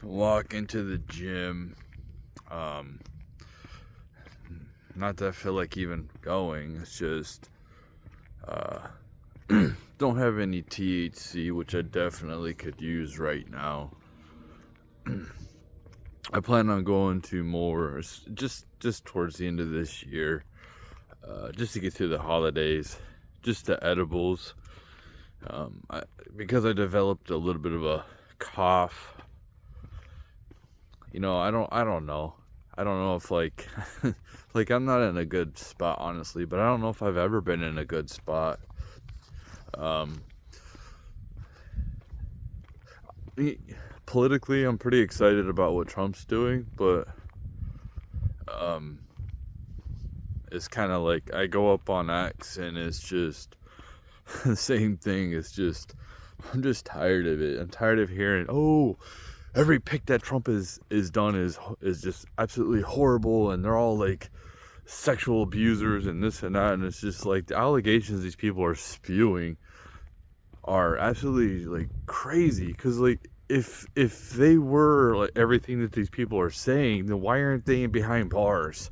walk into the gym. Um, Not that I feel like even going. It's just don't have any THC, which I definitely could use right now. I plan on going to more just towards the end of this year, just to get through the holidays, just the edibles. Because I developed a little bit of a cough. I don't know. I don't know if like like I'm not in a good spot, honestly, but I don't know if I've ever been in a good spot. Um, Politically, I'm pretty excited about what Trump's doing, but um, it's kind of like I go up on X and it's just the same thing. It's just I'm just tired of it. I'm tired of hearing, oh, every pick that Trump is done is just absolutely horrible, and they're all like sexual abusers and this and that, and it's just like the allegations these people are spewing are absolutely like crazy. Because like if they were like everything that these people are saying, then why aren't they behind bars?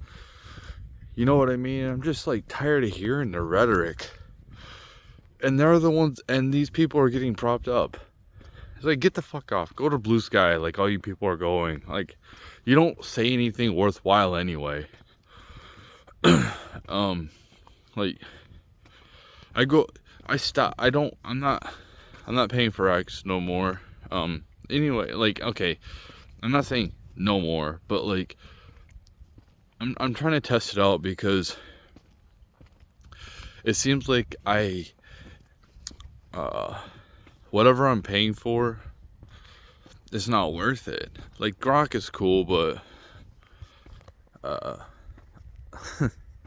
You know what I mean? I'm just like tired of hearing the rhetoric, and they're the ones, and these people are getting propped up. It's like, get the fuck off, go to Blue Sky, like all you people are going. Like, you don't say anything worthwhile anyway. Like, I'm not paying for X no more. Anyway, like, okay, I'm not saying no more, but like, I'm trying to test it out because it seems like whatever I'm paying for, it's not worth it. Like, Grok is cool, but,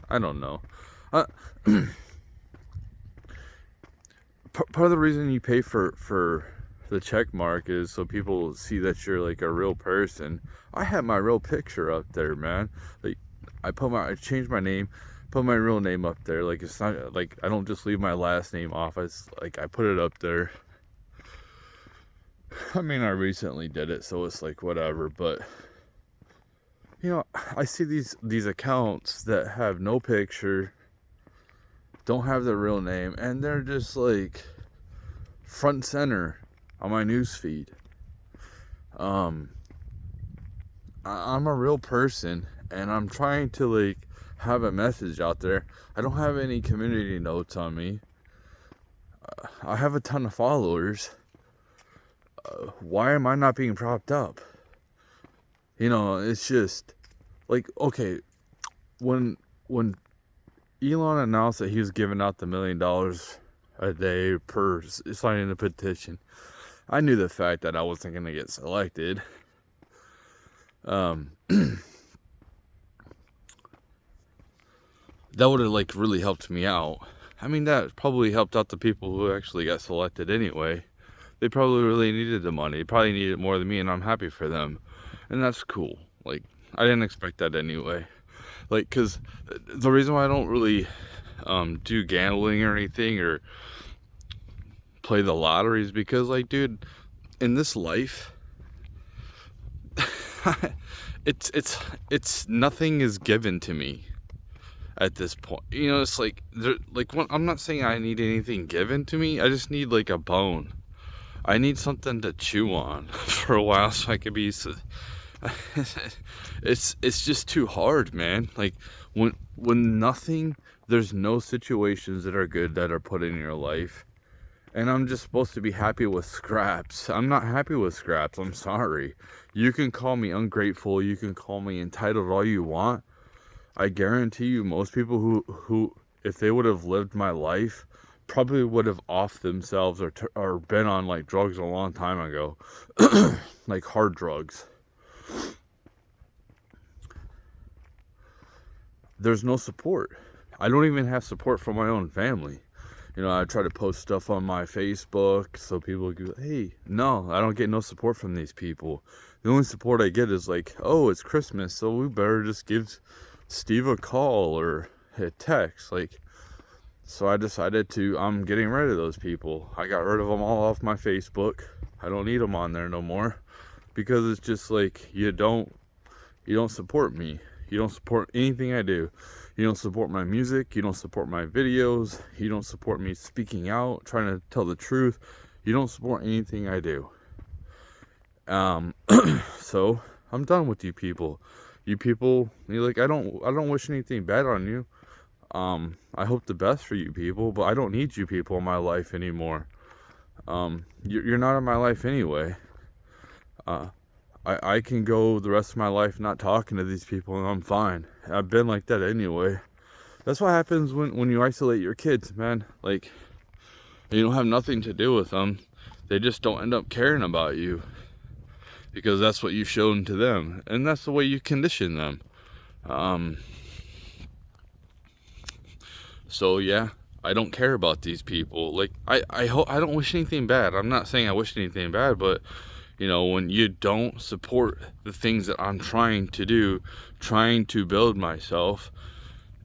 I don't know. Uh, Part of the reason you pay for the check mark is so people see that you're like a real person. I have my real picture up there, man. Like, I changed my name, put my real name up there. Like, it's not like I don't just leave my last name off. It's like I put it up there. I mean, I recently did it, so it's like whatever. But I see these accounts that have no picture, don't have their real name, and they're just like front and center on my news feed. I'm a real person, and I'm trying to like have a message out there. I don't have any community notes on me. I have a ton of followers. Why am I not being propped up? It's just like, okay, when Elon announced that he was giving out the $1 million a day per signing the petition, I knew the fact that I wasn't going to get selected. That would have like really helped me out. I mean, that probably helped out the people who actually got selected anyway. They probably really needed the money. They probably needed it more than me, and I'm happy for them. And that's cool. Like, I didn't expect that anyway. Like, because the reason why I don't really do gambling or anything or play the lottery is because, like, dude, in this life, it's nothing is given to me at this point. It's like I'm not saying I need anything given to me. I just need like a bone. I need something to chew on for a while so I can be. It's just too hard, man. Like when nothing, there's no situations that are good that are put in your life, and I'm just supposed to be happy with scraps. I'm not happy with scraps. I'm sorry. You can call me ungrateful. You can call me entitled all you want. I guarantee you, most people who if they would have lived my life, probably would have offed themselves or been on like drugs a long time ago, like hard drugs. There's no support. I don't even have support from my own family. I try to post stuff on my Facebook so people go, hey, no, I don't get no support from these people. The only support I get is like, oh, it's Christmas, so we better just give Steve a call or a text. Like, so I decided I'm getting rid of those people. I got rid of them all off my Facebook. I don't need them on there no more. because it's just like you don't support me. You don't support anything I do. You don't support my music. You don't support my videos. You don't support me speaking out, trying to tell the truth. You don't support anything I do. So I'm done with you people. You people, you're like, I don't wish anything bad on you. I hope the best for you people, but I don't need you people in my life anymore. You're not in my life anyway. I can go the rest of my life not talking to these people and I'm fine. I've been like that anyway. That's what happens when you isolate your kids, man. Like, you don't have nothing to do with them. They just don't end up caring about you. Because that's what you've shown to them. And that's the way you condition them. So yeah, I don't care about these people. Like, I don't wish anything bad. I'm not saying I wish anything bad, but you know, when you don't support the things that I'm trying to do, trying to build myself,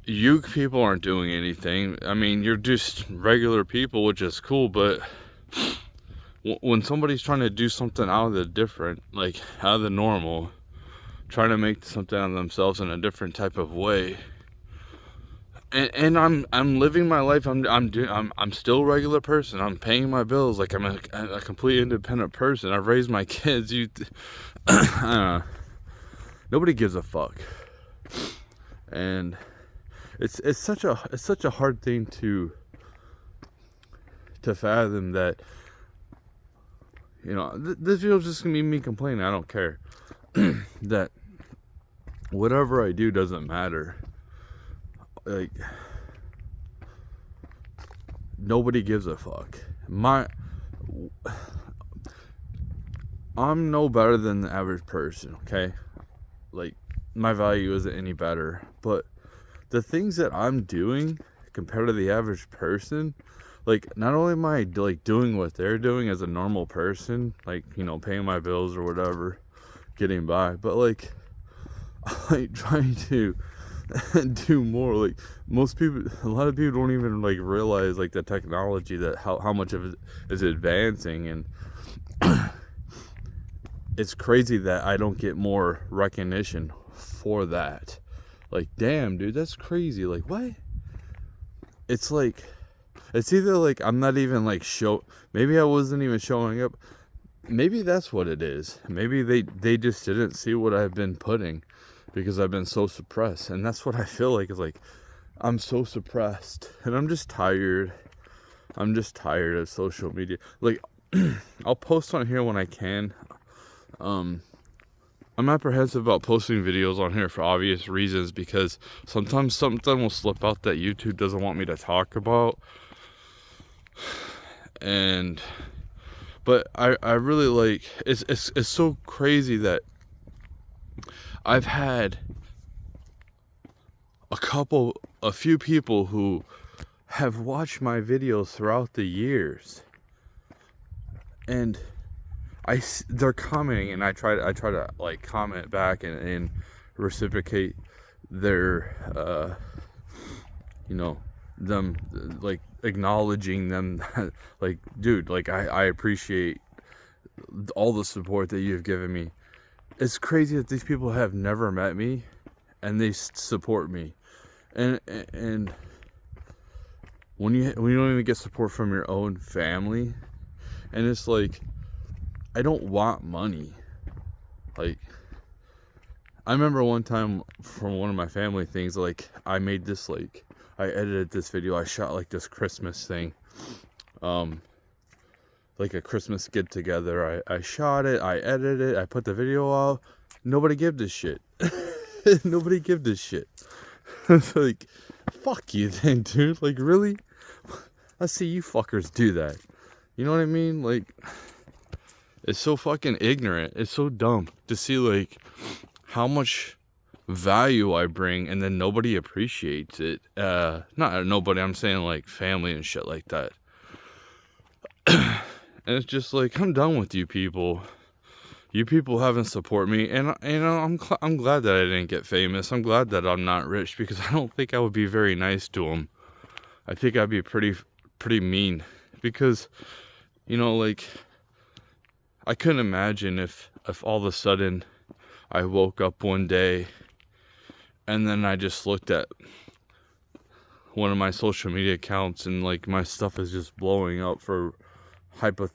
you people aren't doing anything. I mean, you're just regular people, which is cool, but when somebody's trying to do something out of the different, like out of the normal, trying to make something out of themselves in a different type of way, and I'm living my life. I'm still a regular person. I'm paying my bills like I'm a complete independent person. I've raised my kids. Nobody gives a fuck, and it's such a hard thing to fathom that, you know, this video's just gonna be me complaining. I don't care. That whatever I do doesn't matter. Like, nobody gives a fuck. I'm no better than the average person, okay? Like, my value isn't any better, but the things that I'm doing compared to the average person, like, not only am I like doing what they're doing as a normal person, like, you know, paying my bills or whatever, getting by, but like trying to do more. Like, most people, a lot of people don't even like realize like the technology, that how much of it is advancing, and it's crazy that I don't get more recognition for that. Like, damn, dude, that's crazy. Like, what? It's like, it's either like I'm not even like maybe I wasn't even showing up. Maybe that's what it is. Maybe they just didn't see what I've been putting, because I've been so suppressed. And that's what I feel like, is like I'm so suppressed, and I'm just tired. I'm just tired of social media. Like, I'll post on here when I can. I'm apprehensive about posting videos on here for obvious reasons, because sometimes something will slip out that YouTube doesn't want me to talk about. But I really like, it's so crazy that I've had a few people who have watched my videos throughout the years, and they're commenting, and I try to like comment back and reciprocate their you know, them, like, acknowledging them. Like, dude, like, I appreciate all the support that you've given me. It's crazy that these people have never met me and they support me. And when you don't even get support from your own family, and it's like, I don't want money. Like, I remember one time from one of my family things, like, I made this, like, I edited this video. I shot like this Christmas thing, like a Christmas get together. I shot it, I edited it, I put the video out. Nobody gave this shit. Nobody give this shit. It's like, fuck you then, dude. Like, really? Let's see you fuckers do that. You know what I mean? Like, it's so fucking ignorant. It's so dumb to see like how much value I bring, and then nobody appreciates it. Not nobody, I'm saying like family and shit like that. And it's just like, I'm done with you people. You people haven't support me, and you know, I'm glad that I didn't get famous. I'm glad that I'm not rich, because I don't think I would be very nice to them. I think I'd be pretty mean, because, you know, like, I couldn't imagine if if all of a sudden I woke up one day and then I just looked at one of my social media accounts and like my stuff is just blowing up for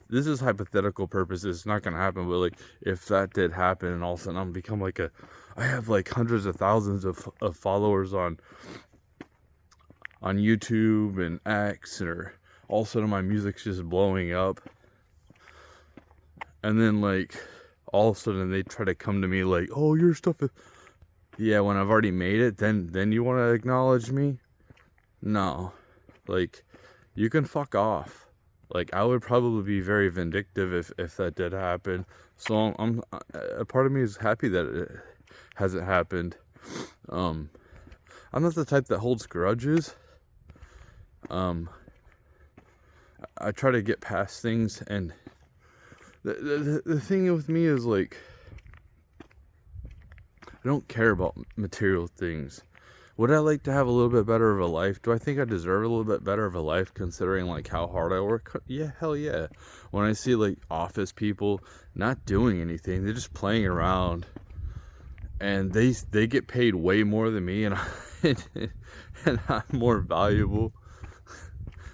this is hypothetical purposes, it's not gonna happen, but like if that did happen and all of a sudden I'm become like I have like hundreds of thousands of followers on YouTube and X, or all of a sudden my music's just blowing up, and then like all of a sudden they try to come to me like, oh, your stuff is... Yeah, when I've already made it, then you want to acknowledge me? No. Like, you can fuck off. Like, I would probably be very vindictive if that did happen. So a part of me is happy that it hasn't happened. I'm not the type that holds grudges. I try to get past things, and the thing with me is like, I don't care about material things. Would I like to have a little bit better of a life? Do I think I deserve a little bit better of a life considering like how hard I work? Yeah, hell yeah. When I see like office people not doing anything, they're just playing around, and they get paid way more than me, and and I'm more valuable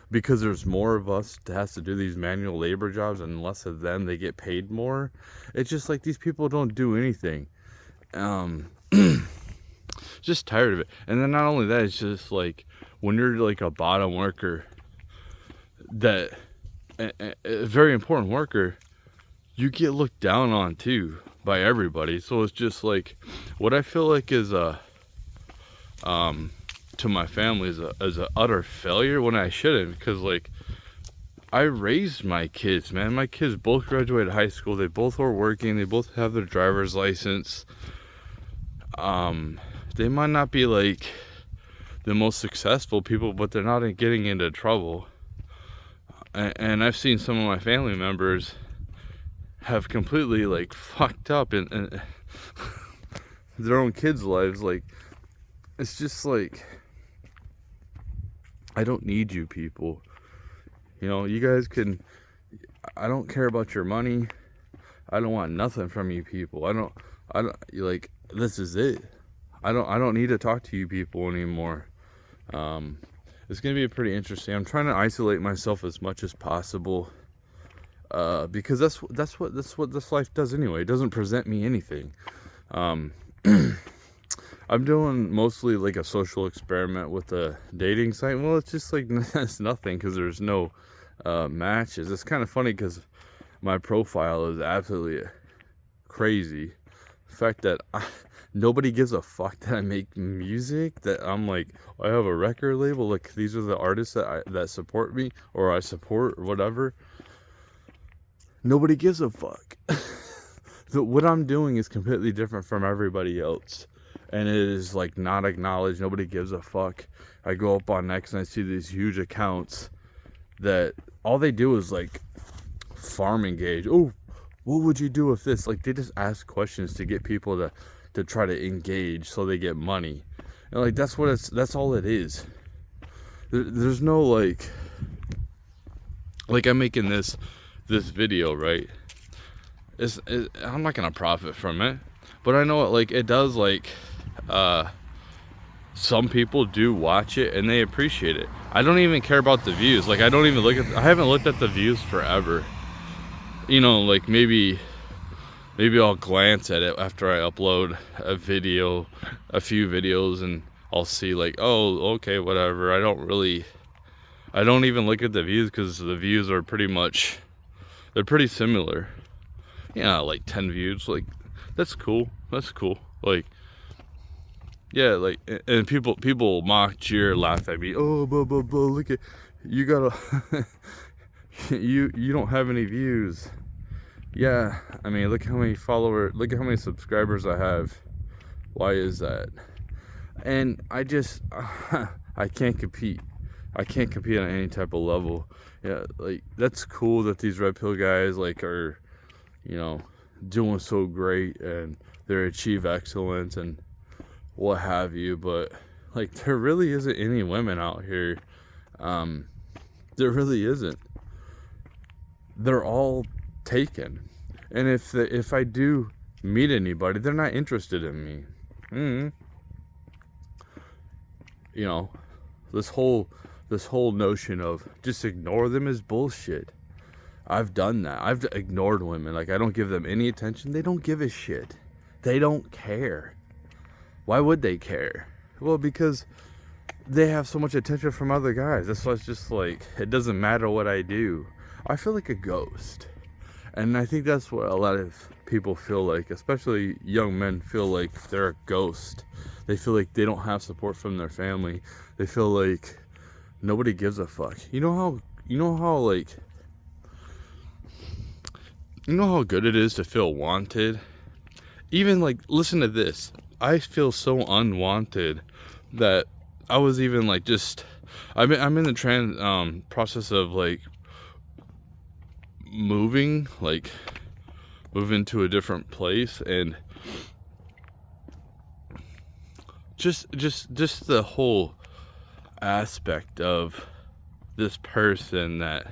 because there's more of us that has to do these manual labor jobs, and less of them, they get paid more. It's just like these people don't do anything. Just tired of it. And then not only that, it's just like when you're like a bottom worker, that a very important worker, you get looked down on too by everybody. So it's just like what I feel like is to my family is a utter failure, when I shouldn't, because like I raised my kids, man. My kids both graduated high school, they both are working, they both have their driver's license. They might not be like the most successful people, but they're not getting into trouble. And I've seen some of my family members have completely like fucked up in their own kids' lives. Like, it's just like, I don't need you people. You know, you guys can... I don't care about your money. I don't want nothing from you people. I don't like, this is it. I don't need to talk to you people anymore. It's gonna be pretty interesting. I'm trying to isolate myself as much as possible, because that's what this life does anyway. It doesn't present me anything. I'm doing mostly like a social experiment with a dating site. Well, it's just like it's nothing, because there's no matches. It's kind of funny because my profile is absolutely crazy. The fact that nobody gives a fuck that I make music, that I'm like, I have a record label, like these are the artists that support me, or I support, or whatever. Nobody gives a fuck. What I'm doing is completely different from everybody else, and it is like not acknowledged. Nobody gives a fuck. I go up on X and I see these huge accounts that all they do is like farm engage. Oh, what would you do with this? Like, they just ask questions to get people to try to engage so they get money. And like, that's all it is. There's no like I'm making this video, right? I'm not gonna profit from it, but I know it does, like, some people do watch it and they appreciate it. I don't even care about the views. Like, I haven't looked at the views forever. You know, like maybe I'll glance at it after I upload a few videos, and I'll see like, oh, okay, whatever. I don't even look at the views, because the views are they're pretty similar. Yeah, like 10 views, like that's cool. Like, yeah, like, and people mock, cheer, laugh at me. Oh, blah blah blah. Look at you, you don't have any views. Yeah, I mean, look how many subscribers I have. Why is that? And I just I can't compete. I can't compete on any type of level. Yeah, like, that's cool that these red pill guys like are, you know, doing so great and they achieve excellence and what have you, but like, there really isn't any women out here. There really isn't. They're all taken. And if I do meet anybody, they're not interested in me. You know, this whole notion of just ignore them is bullshit. I've done that. I've ignored women. Like, I don't give them any attention. They don't give a shit. They don't care. Why would they care? Well, because they have so much attention from other guys. That's why it's just like, it doesn't matter what I do. I feel like a ghost. And I think that's what a lot of people feel like, especially young men feel like they're a ghost. They feel like they don't have support from their family. They feel like nobody gives a fuck. You know how good it is to feel wanted? Even like, listen to this. I feel so unwanted that I was even like, I'm in the process of like moving to a different place, and just the whole aspect of this person that,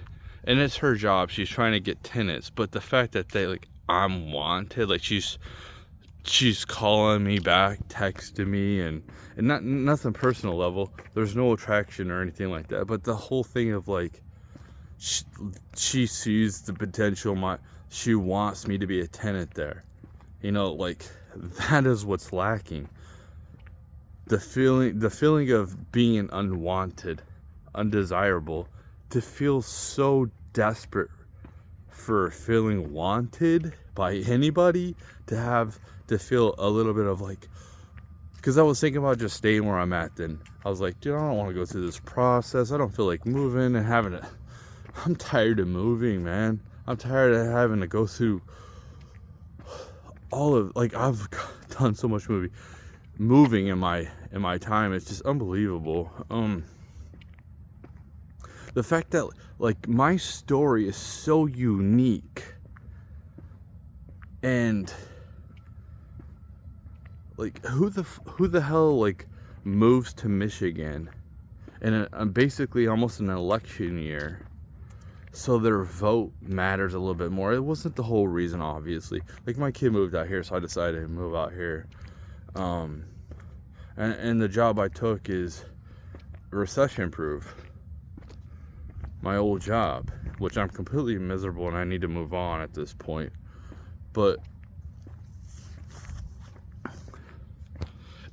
and it's her job, she's trying to get tenants, but the fact that they like, I'm wanted, like she's calling me back, texting me, and nothing personal level, there's no attraction or anything like that, but the whole thing of like, she sees the potential, she wants me to be a tenant there, you know, like that is what's lacking. The feeling of being unwanted, undesirable, to feel so desperate for feeling wanted by anybody, to feel a little bit of like, because I was thinking about just staying where I'm at. Then I was like, dude, I don't want to go through this process. I don't feel like moving and I'm tired of moving, man. I'm tired of having to go through all of, like, I've done so much moving in my time. It's just unbelievable. The fact that like my story is so unique, and like who the hell like moves to Michigan in basically almost an election year, so their vote matters a little bit more. It wasn't the whole reason, obviously. Like, my kid moved out here, so I decided to move out here. And the job I took is recession proof. My old job, which I'm completely miserable and I need to move on at this point. But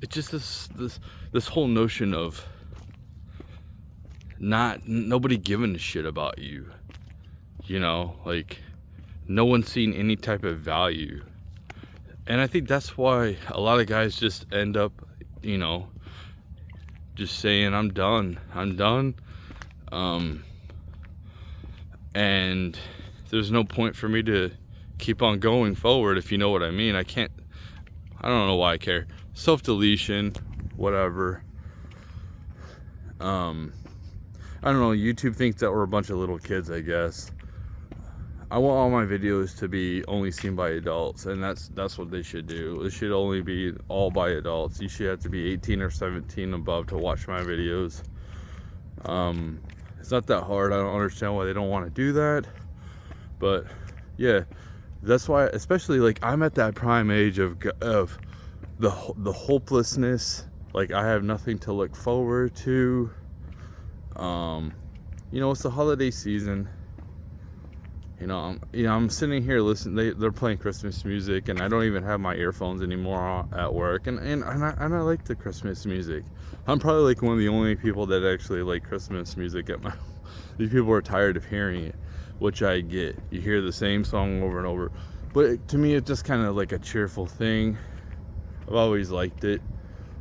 it's just this whole notion of nobody giving a shit about you. You know, like no one's seen any type of value. And I think that's why a lot of guys just end up, you know, just saying, I'm done. And there's no point for me to keep on going forward, if you know what I mean. I don't know why I care. Self-deletion, whatever. I don't know, YouTube thinks that we're a bunch of little kids, I guess. I want all my videos to be only seen by adults, and that's what they should do. It should only be all by adults. You should have to be 18 or 17 above to watch my videos. It's not that hard. I don't understand why they don't want to do that, but yeah, that's why, especially like I'm at that prime age of the hopelessness. Like, I have nothing to look forward to. You know, it's the holiday season. I'm sitting here listening. They're playing Christmas music, and I don't even have my earphones anymore at work. And I like the Christmas music. I'm probably like one of the only people that actually like Christmas music at my. These people are tired of hearing it, which I get. You hear the same song over and over, but to me, it's just kind of like a cheerful thing. I've always liked it.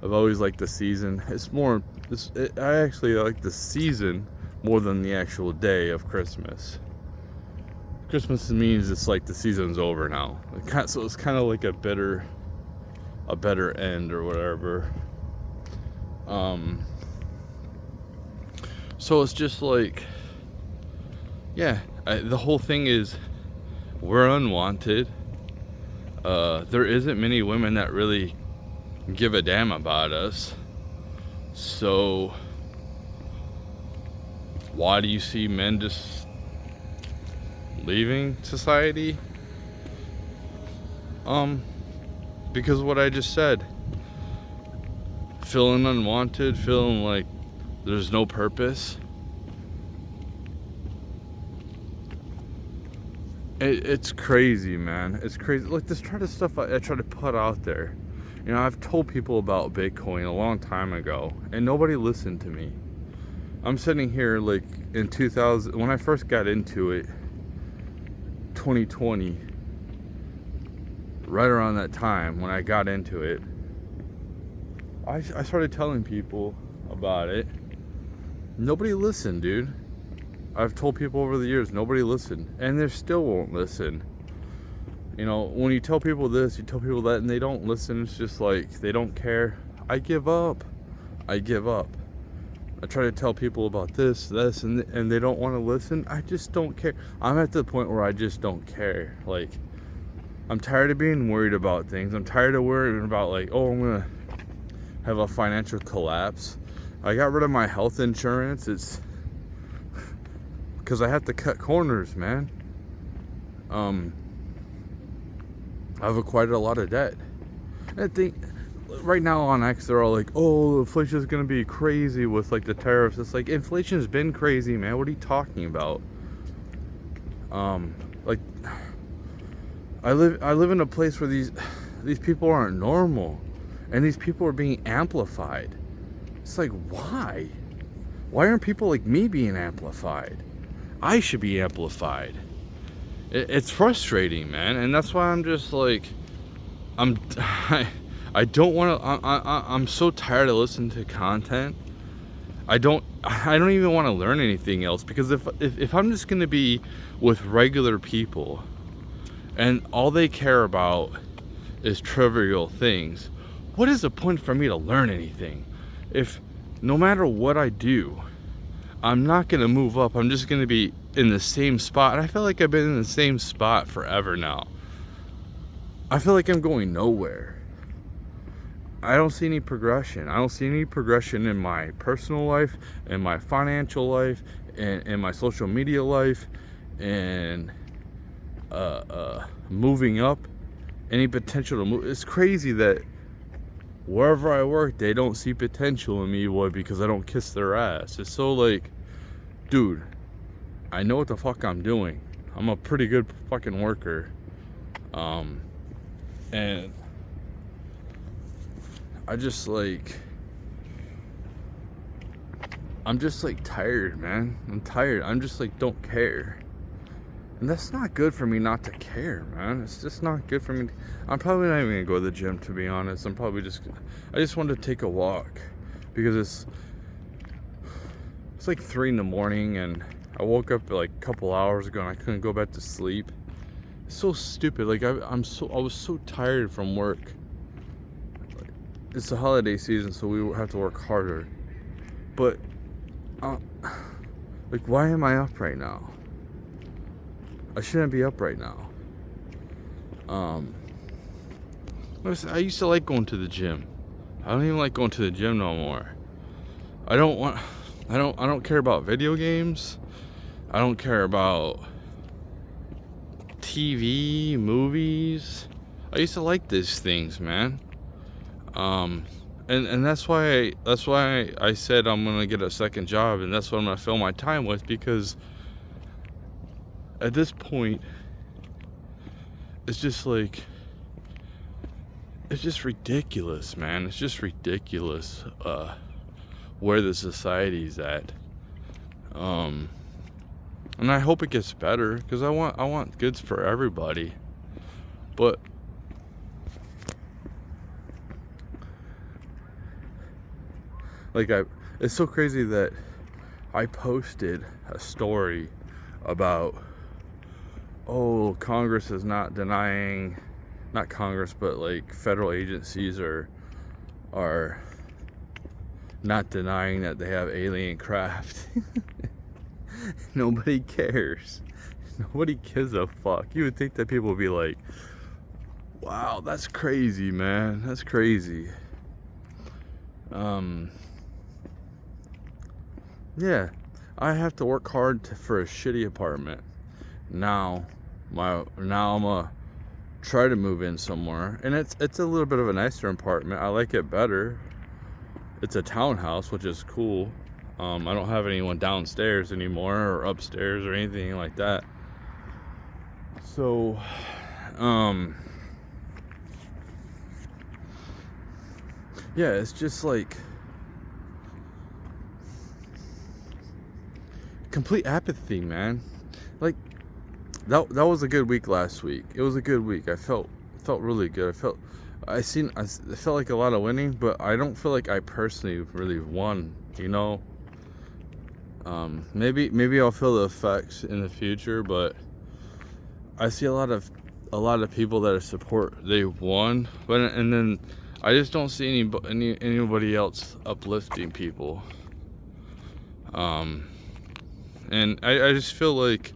I've always liked the season. I actually like the season more than the actual day of Christmas. Christmas means it's like the season's over now. So it's kind of like a better end or whatever. So it's just like, yeah, the whole thing is we're unwanted. There isn't many women that really give a damn about us. So why do you see men just leaving society? Because what I just said, feeling unwanted, feeling like there's no purpose. It's crazy, man. It's crazy. Like this kind of stuff I try to put out there. You know, I've told people about Bitcoin a long time ago, and nobody listened to me. I'm sitting here like in 2000, when I first got into it, 2020, right around that time when I got into it, I started telling people about it. Nobody listened, dude. I've told people over the years, nobody listened, and they still won't listen. You know, when you tell people this, you tell people that, and they don't listen, it's just like, they don't care. I give up. I give up. I try to tell people about this, and they don't want to listen. I just don't care. I'm at the point where I just don't care. Like, I'm tired of being worried about things. I'm tired of worrying about, like, oh, I'm going to have a financial collapse. I got rid of my health insurance. It's because I have to cut corners, man. I've acquired a lot of debt. I think right now on X, they're all like, oh, inflation is going to be crazy with like the tariffs. It's like, inflation's been crazy, man. What are you talking about? Like, I live in a place where these people aren't normal, and these people are being amplified. It's like, why aren't people like me being amplified? I should be amplified. It's frustrating, man, and that's why I'm just like, I don't want to. I'm so tired of listening to content. I don't even want to learn anything else, because if I'm just gonna be with regular people, and all they care about is trivial things, what is the point for me to learn anything? If no matter what I do, I'm not gonna move up. I'm just gonna be in the same spot. And I feel like I've been in the same spot forever now. I feel like I'm going nowhere. I don't see any progression. I don't see any progression in my personal life, in my financial life, in my social media life, and moving up. Any potential to move. It's crazy that wherever I work, they don't see potential in me, because I don't kiss their ass. It's so like, dude, I know what the fuck I'm doing. I'm a pretty good fucking worker. And I'm just like tired, man. I'm tired. I'm just like, don't care. And that's not good for me not to care, man. It's just not good for me. I'm probably not even gonna go to the gym, to be honest. I just wanted to take a walk, because it's like 3 in the morning, and I woke up like a couple hours ago and I couldn't go back to sleep. It's so stupid. Like I was so tired from work. It's the holiday season, so we have to work harder. But like, why am I up right now? I shouldn't be up right now. I used to like going to the gym. I don't even like going to the gym no more. I don't care about video games. I don't care about TV, movies. I used to like these things, man. And that's why I said I'm gonna get a second job, and that's what I'm gonna fill my time with, because at this point, it's just like, it's just ridiculous, man. It's just ridiculous where the society's at. And I hope it gets better, because I want goods for everybody. But like, it's so crazy that I posted a story about, oh, Congress is not denying, not Congress, but like federal agencies are not denying that they have alien craft. Nobody cares. Nobody gives a fuck. You would think that people would be like, wow, that's crazy, man. That's crazy. Yeah, I have to work hard for a shitty apartment. Now I'm a try to move in somewhere, and it's a little bit of a nicer apartment. I like it better. It's a townhouse, which is cool. I don't have anyone downstairs anymore or upstairs or anything like that. So, yeah, it's just like complete apathy, man. Like that was a good week last week. It was a good week. I felt really good. I felt like a lot of winning, but I don't feel like I personally really won, you know. Maybe I'll feel the effects in the future, but I see a lot of people that they won, and then I just don't see anybody else uplifting people. And I just feel like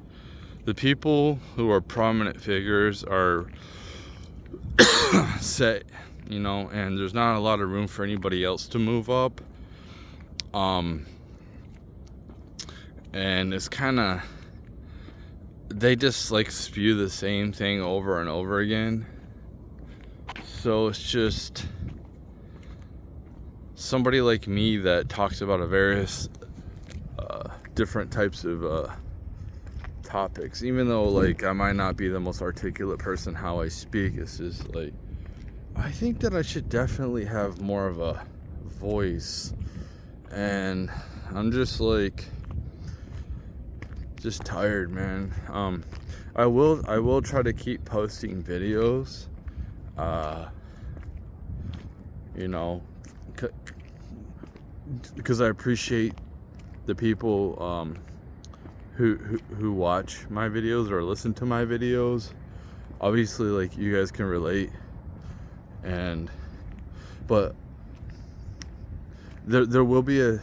the people who are prominent figures are set, you know, and there's not a lot of room for anybody else to move up. And it's kind of, they just like spew the same thing over and over again. So it's just somebody like me that talks about a various different types of topics, even though like I might not be the most articulate person how I speak. It's just like, I think that I should definitely have more of a voice, and I'm just like tired, man. I will try to keep posting videos, you know, because I appreciate the people who watch my videos or listen to my videos. Obviously, like, you guys can relate, but there will be a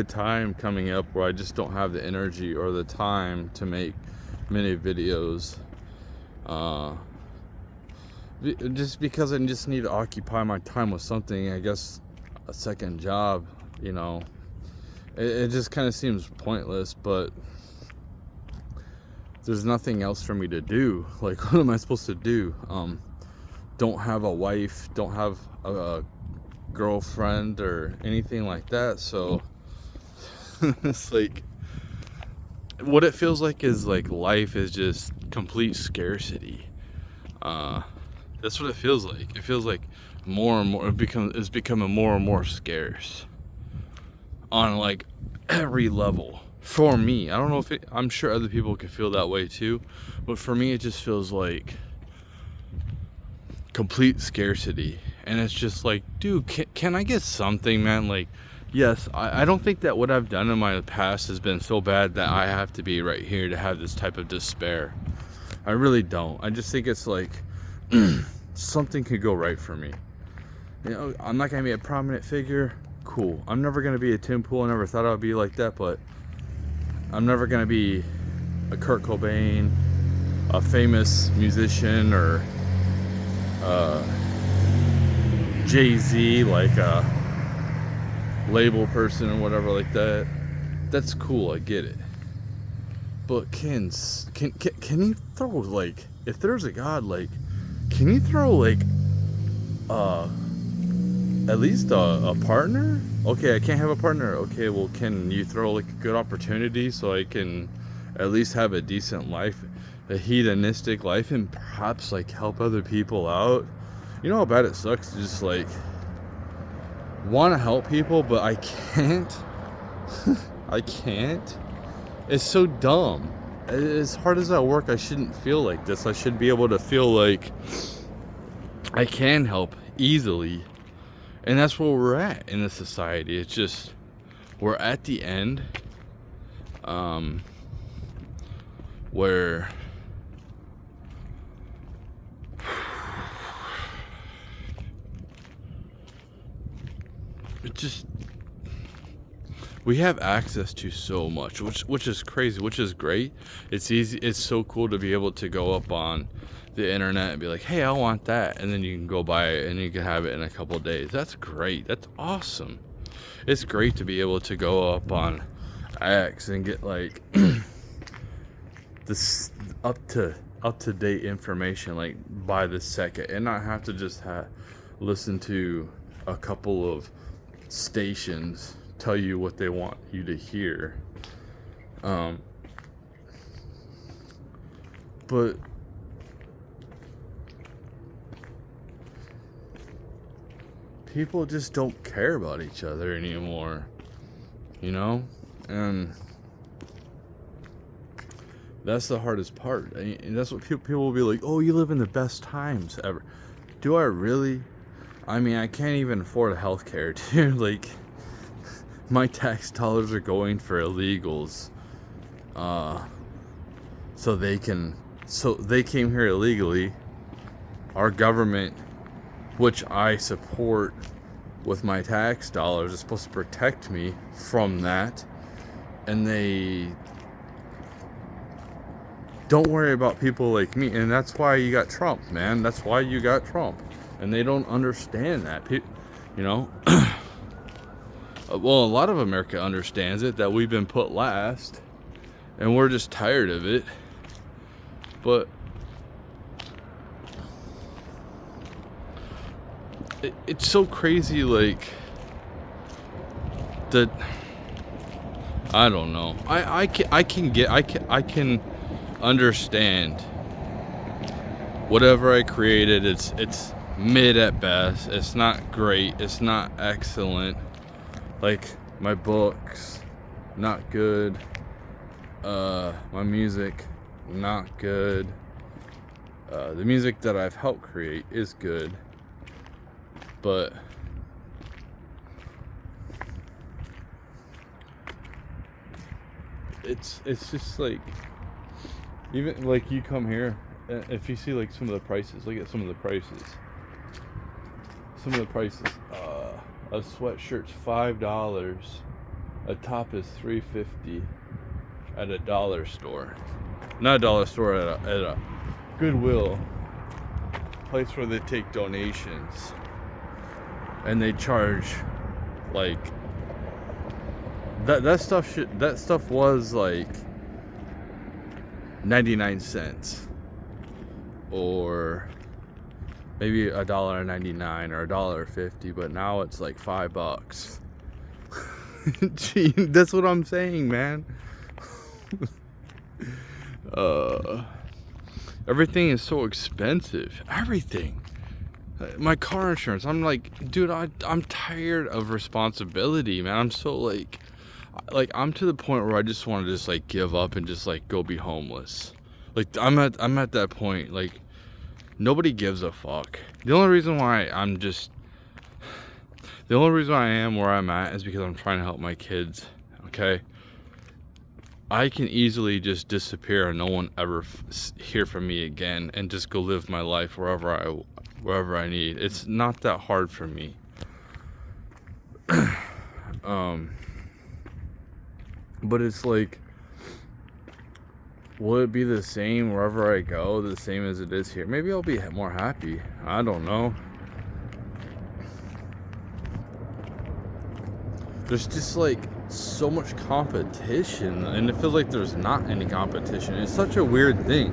time coming up where I just don't have the energy or the time to make many videos, just because I just need to occupy my time with something, I guess a second job, you know. It just kind of seems pointless, but there's nothing else for me to do. Like, what am I supposed to do? Don't have a wife, don't have a girlfriend or anything like that, so it's like, what it feels like is like life is just complete scarcity. That's what it feels like. It feels like more and more it's becoming more and more scarce on like every level. For me, I don't know if I'm sure other people can feel that way too, but for me it just feels like complete scarcity. And it's just like, dude, can I get something, man? Like, yes, I don't think that what I've done in my past has been so bad that I have to be right here to have this type of despair. I really don't. I just think it's like something could go right for me. You know, I'm not gonna be a prominent figure. Cool. I'm never gonna be a Tim Pool. I never thought I would be like that, but I'm never gonna be a Kurt Cobain, a famous musician, or Jay-Z, like a label person or whatever like that. That's cool, I get it. But can you throw, like, if there's a God, like, can you throw like at least a partner? Okay, I can't have a partner. Okay, well, can you throw like a good opportunity so I can at least have a decent life, a hedonistic life, and perhaps like help other people out? You know how bad it sucks to just like want to help people, but I can't. I can't. It's so dumb. As hard as I work, I shouldn't feel like this. I should be able to feel like I can help easily. And that's where we're at in the society. It's just, we're at the end, where it just, we have access to so much, which is crazy, which is great. It's easy. It's so cool to be able to go up on the internet and be like, hey, I want that, and then you can go buy it and you can have it in a couple of days. That's great. That's awesome. It's great to be able to go up on X and get like this up to up-to-date information, like by the second, and not have to just listen to a couple of stations tell you what they want you to hear. But people just don't care about each other anymore, you know? And that's the hardest part. And that's what people will be like, oh, you live in the best times ever. Do I really? I mean, I can't even afford healthcare, dude. Like, my tax dollars are going for illegals. So they came here illegally. Our government, which I support with my tax dollars, is supposed to protect me from that. And they don't worry about people like me. And that's why you got Trump, man. That's why you got Trump. And they don't understand that. You know? Well, a lot of America understands it, that we've been put last. And we're just tired of it. But it's so crazy, like, that, I don't know. I can understand whatever I created. It's mid at best. It's not great. It's not excellent. Like, my books, not good. My music, not good. The music that I've helped create is good, but it's just like, even like, you come here, if you see like some of the prices, look at some of the prices. A sweatshirt's $5. A top is $3.50 at a dollar store. Not a dollar store, at a Goodwill, place where they take donations, and they charge like that stuff was like 99 cents, or maybe $1.99 or $1.50, but now it's like $5. Gee, that's what I'm saying, man. Everything is so expensive. Everything. My car insurance. I'm like, dude, I'm tired of responsibility, man. I'm so like I'm to the point where I just want to just like give up and just like go be homeless. Like, I'm at that point. Like, nobody gives a fuck. The only reason why I am where I'm at is because I'm trying to help my kids. Okay. I can easily just disappear and no one ever hear from me again, and just go live my life wherever I need. It's not that hard for me. But it's like, will it be the same wherever I go, the same as it is here? Maybe I'll be more happy. I don't know. There's just like so much competition, and it feels like there's not any competition. It's such a weird thing.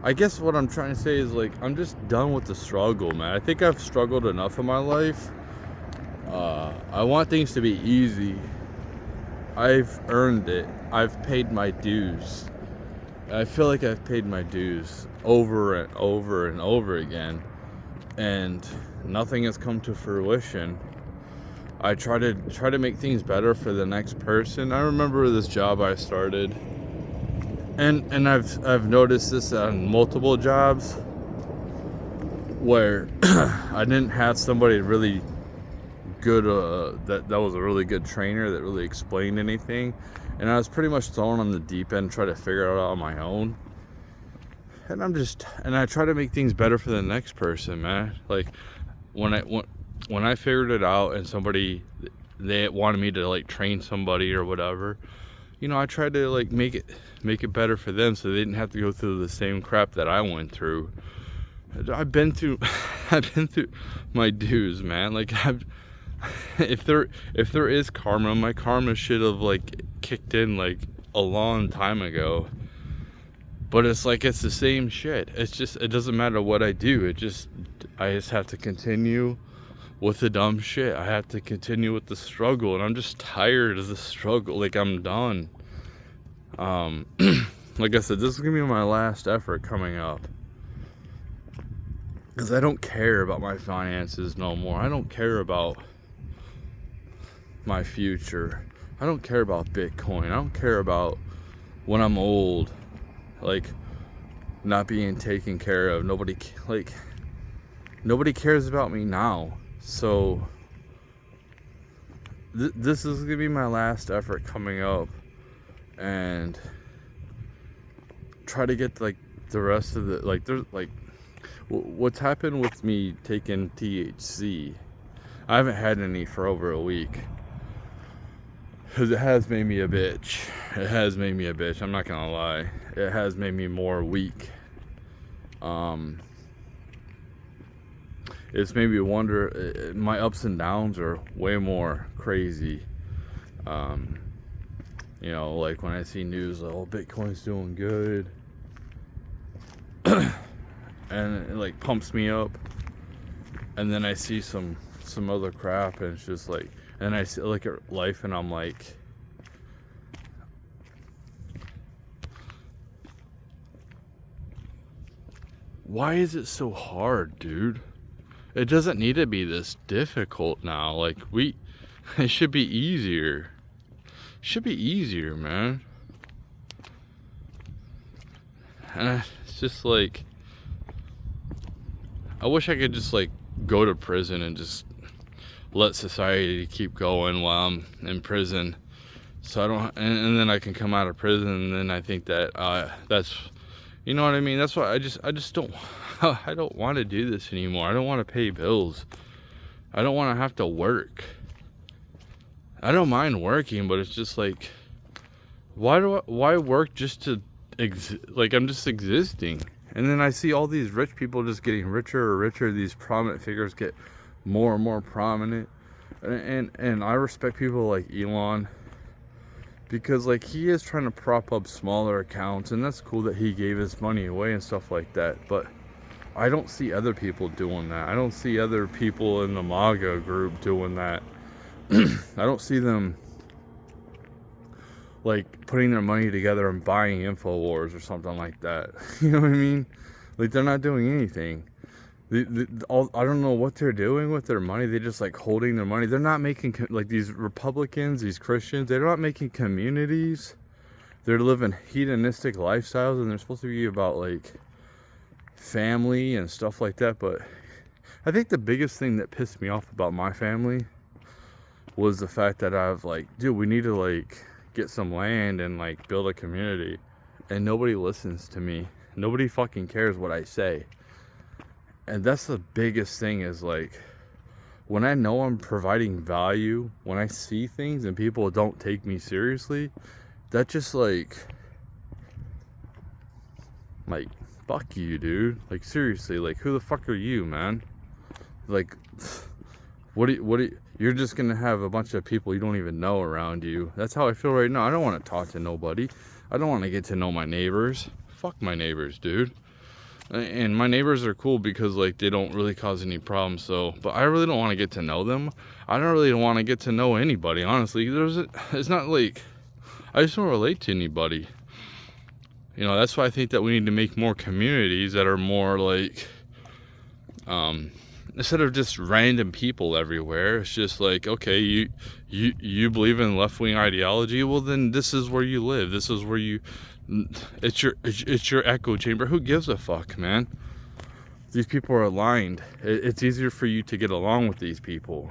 I guess what I'm trying to say is, like, I'm just done with the struggle, man. I think I've struggled enough in my life. I want things to be easy. I've earned it. I've paid my dues. I feel like I've paid my dues over and over and over again, and nothing has come to fruition. I try to make things better for the next person. I remember this job I started, and I've noticed this on multiple jobs where I didn't have somebody really good that was a really good trainer that really explained anything, and I was pretty much thrown on the deep end, try to figure it out on my own. And I try to make things better for the next person, man. Like, when I figured it out and they wanted me to like train somebody or whatever, you know, I tried to like make it better for them so they didn't have to go through the same crap that I went through. I've been through my dues, man. Like, if there is karma, my karma should have like kicked in like a long time ago. But it's like, it's the same shit. It's just, it doesn't matter what I do. I just have to continue with the dumb shit. I have to continue with the struggle, and I'm just tired of the struggle. Like, I'm done. Like I said, this is gonna be my last effort coming up, because I don't care about my finances no more. I don't care about my future. I don't care about Bitcoin. I don't care about when I'm old, like, not being taken care of. Nobody cares about me now. So this is gonna be my last effort coming up, and try to get like the rest of the, like, there's like, what's happened with me taking THC. I haven't had any for over a week, because it has made me a bitch. It has made me a bitch. I'm not gonna lie. It has made me more weak. It's made me wonder. My ups and downs are way more crazy. You know, like when I see news, oh, Bitcoin's doing good, and it like pumps me up, and then I see some other crap, and it's just like, and I look at life, and I'm like, why is it so hard, dude? It doesn't need to be this difficult now. Like, it should be easier. It should be easier, man. And it's just like, I wish I could just like go to prison and just let society keep going while I'm in prison, so I don't, and then I can come out of prison, and then I think that that's, you know what I mean? That's why I just don't, I don't want to do this anymore. I don't want to pay bills. I don't want to have to work. I don't mind working, but it's just like, why work just to like, I'm just existing. And then I see all these rich people just getting richer or richer. These prominent figures get more and more prominent, and I respect people like Elon, because like, he is trying to prop up smaller accounts, and that's cool that he gave his money away and stuff like that. But I don't see other people doing that. I don't see other people in the MAGA group doing that. I don't see them like putting their money together and buying InfoWars or something like that. You know what I mean? Like, they're not doing anything. I don't know what they're doing with their money. They just like holding their money. They're not making, like, these Republicans, these Christians, they're not making communities. They're living hedonistic lifestyles, and they're supposed to be about like family and stuff like that. But I think the biggest thing that pissed me off about my family was the fact that I've like, dude, we need to like get some land and like build a community, and nobody listens to me. Nobody fucking cares what I say. And that's the biggest thing, is like, when I know I'm providing value, when I see things and people don't take me seriously, that just like, fuck you, dude. Like, seriously, like, who the fuck are you, man? Like, what do you, you're just gonna have a bunch of people you don't even know around you. That's how I feel right now. I don't want to talk to nobody. I don't want to get to know my neighbors. Fuck my neighbors, dude. And my neighbors are cool because like, they don't really cause any problems. So, but I really don't want to get to know them. I don't really want to get to know anybody, honestly. It's not like, I just don't relate to anybody. You know, that's why I think that we need to make more communities that are more like, instead of just random people everywhere. It's just like, okay, you believe in left-wing ideology, well then this is where you live. This is where you, it's your echo chamber. Who gives a fuck, man? These people are aligned. It's easier for you to get along with these people,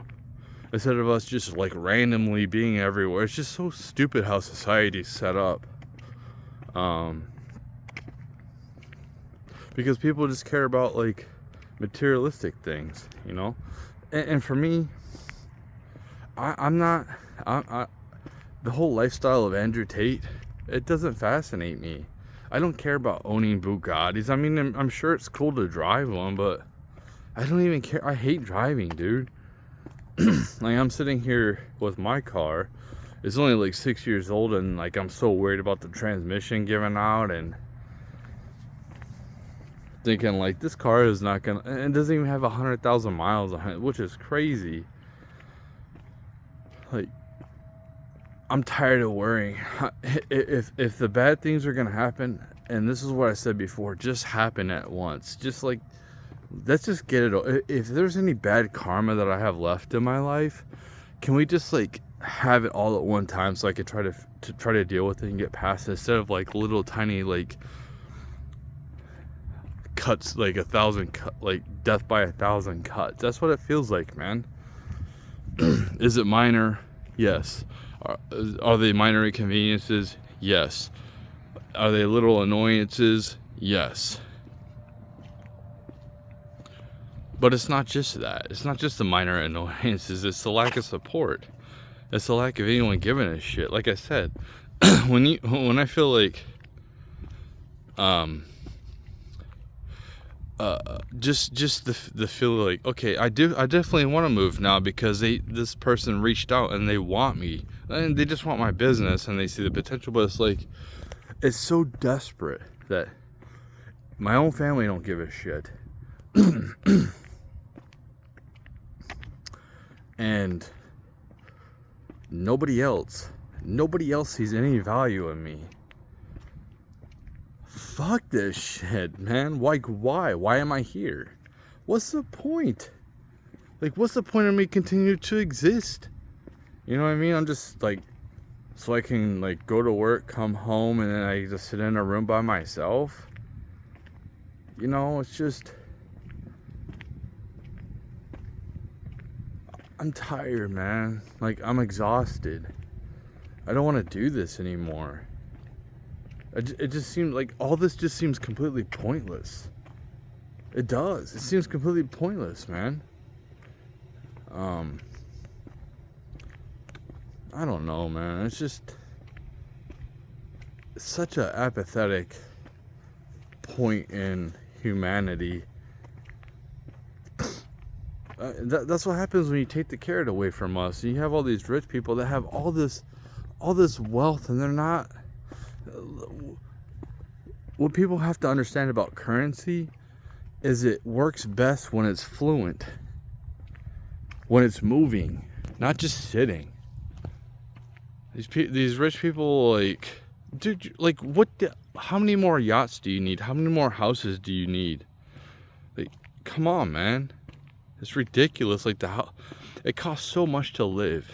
instead of us just like randomly being everywhere. It's just so stupid how society's set up. Because people just care about like materialistic things, you know. And for me, I'm not, the whole lifestyle of Andrew Tate, it doesn't fascinate me. I don't care about owning Bugattis. I mean, I'm sure it's cool to drive one, but I don't even care. I hate driving, dude. Like, I'm sitting here with my car. It's only like 6 years old, and like I'm so worried about the transmission giving out, and thinking like this car is not gonna, and it doesn't even have 100,000 miles on it, which is crazy. Like, I'm tired of worrying. If the bad things are gonna happen, and this is what I said before, just happen at once. Just like, let's just get it. If there's any bad karma that I have left in my life, can we just like have it all at one time, so I could try to deal with it and get past it, instead of like little tiny like cuts, like 1,000 like death by 1,000 cuts. That's what it feels like, man. Is it minor? Yes. Are they minor inconveniences? Yes. Are they little annoyances? Yes. But it's not just that. It's not just the minor annoyances. It's the lack of support. It's the lack of anyone giving a shit. Like I said, when I feel like just the feel like, okay, I definitely want to move now, because this person reached out and they want me, and they just want my business, and they see the potential. But it's like, it's so desperate that my own family don't give a shit. And nobody else sees any value in me. Fuck this shit, man. Like, why am I here? What's the point? Like, what's the point of me continuing to exist? You know what I mean? I'm just like, so I can like go to work, come home, and then I just sit in a room by myself. You know, it's just, I'm tired, man. Like, I'm exhausted. I don't want to do this anymore. It just seems like all this just seems completely pointless. It does. It seems completely pointless, man. I don't know, man. It's just, it's such an apathetic point in humanity. That's what happens when you take the carrot away from us. You have all these rich people that have all this wealth, and they're not. What people have to understand about currency is it works best when it's fluent, when it's moving, not just sitting. These rich people, like, dude, like, how many more yachts do you need? How many more houses do you need? Like, come on, man. It's ridiculous. Like, it costs so much to live.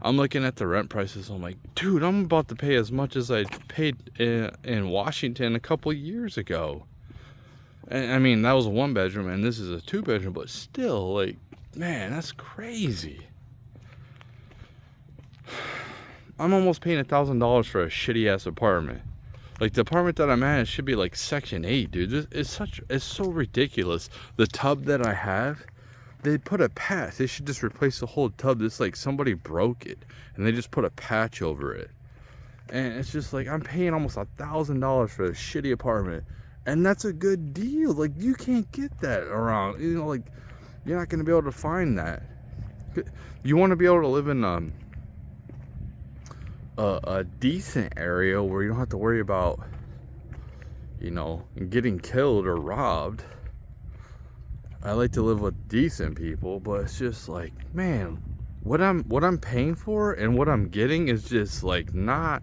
I'm looking at the rent prices. I'm like, dude, I'm about to pay as much as I paid in Washington a couple years ago. And I mean, that was a 1-bedroom, and this is a 2-bedroom, but still, like, man, that's crazy. I'm almost paying $1,000 for a shitty ass apartment. Like, the apartment that I'm at, it should be like Section 8, dude. It's so ridiculous. The tub that I have, they put a patch. They should just replace the whole tub. It's like somebody broke it, and they just put a patch over it. And it's just like, I'm paying almost $1,000 for a shitty apartment, and that's a good deal. Like, you can't get that around. You know, like, you're not gonna be able to find that. You want to be able to live in a decent area where you don't have to worry about, you know, getting killed or robbed. I like to live with decent people, but it's just like, man, what I'm paying for and what I'm getting is just like not.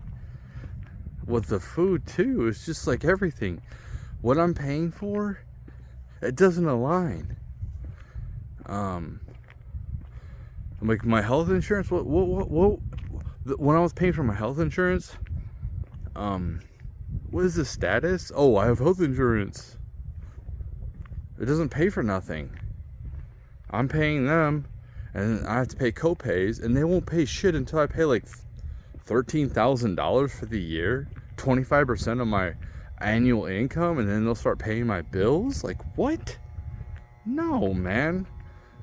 With the food too, it's just like everything. What I'm paying for, it doesn't align. Like my health insurance. What? When I was paying for my health insurance, what is the status? Oh, I have health insurance. It doesn't pay for nothing. I'm paying them, and I have to pay co-pays, and they won't pay shit until I pay like $13,000 for the year, 25% of my annual income, and then they'll start paying my bills. Like, what? No, man.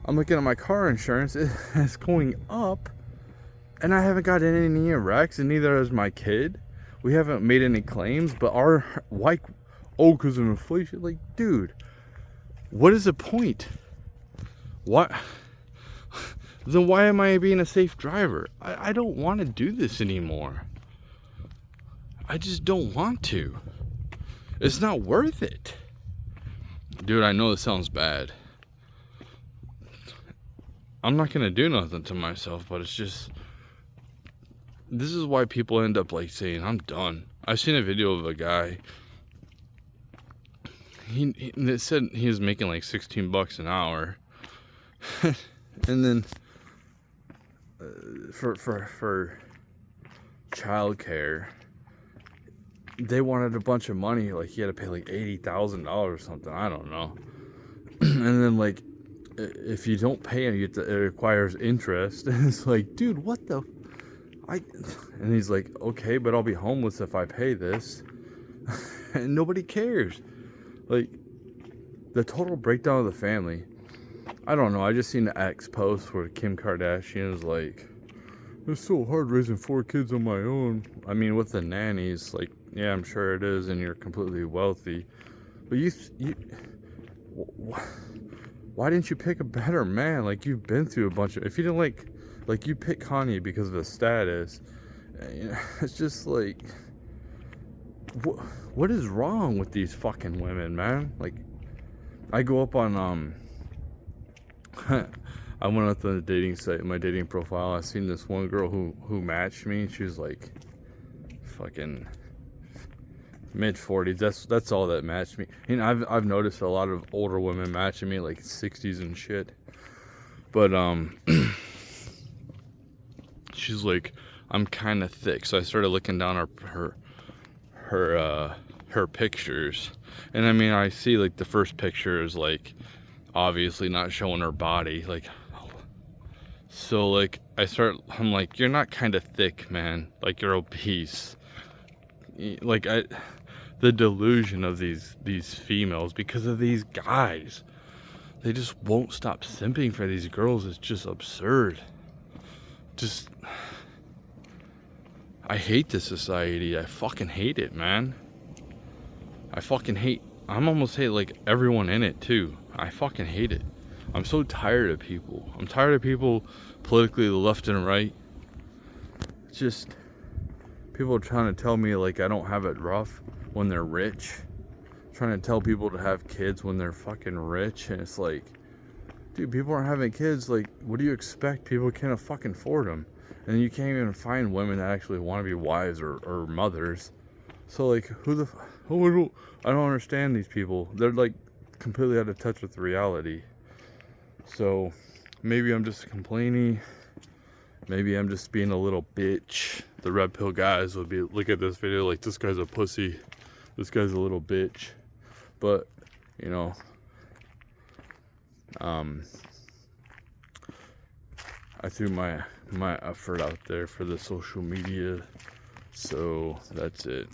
I'm looking at my car insurance. It's going up, and I haven't got any wrecks, and neither has my kid. We haven't made any claims, but because of inflation. Like, dude, what is the point? What? then why am I being a safe driver? I don't want to do this anymore. I just don't want to. It's not worth it. Dude, I know this sounds bad. I'm not gonna do nothing to myself, but it's just, this is why people end up like saying, I'm done. I've seen a video of a guy, he said he was making like $16 an hour. And then for childcare, they wanted a bunch of money. Like he had to pay like $80,000 or something. I don't know. And then like, if you don't pay him, it requires interest. And it's like, dude, what the? And he's like, okay, but I'll be homeless if I pay this. And nobody cares. Like, the total breakdown of the family. I don't know. I just seen the X post where Kim Kardashian is like, it's so hard raising 4 kids on my own. I mean, with the nannies, like, yeah, I'm sure it is, and you're completely wealthy. But why didn't you pick a better man? Like, you've been through a bunch of, if you didn't like you pick Kanye because of his status. You know, it's just like, what is wrong with these fucking women, man? Like, I go up on I went up to the dating site, my dating profile. I seen this one girl who matched me. She was like fucking mid-40s. That's all that matched me. You know, I've noticed a lot of older women matching me, like 60s and shit. But she's like, I'm kind of thick. So I started looking down her pictures, and I mean, I see like the first picture is like obviously not showing her body, like, so like I'm like, you're not kind of thick, man, like you're obese. Like, the delusion of these females because of these guys, they just won't stop simping for these girls. It's just absurd. Just, I hate this society. I fucking hate it, man. I'm almost hate like everyone in it too. I fucking hate it. I'm so tired of people. I'm tired of people politically, the left and right. It's just, people are trying to tell me like I don't have it rough when they're rich. Trying to tell people to have kids when they're fucking rich. And it's like, dude, people aren't having kids. Like, what do you expect? People can't fucking afford them. And you can't even find women that actually want to be wives or mothers. So like, I don't understand these people. They're like completely out of touch with reality. So maybe I'm just complaining. Maybe I'm just being a little bitch. The red pill guys would be look at this video like, this guy's a pussy. This guy's a little bitch. But, you know, I threw my effort out there for the social media. So that's it.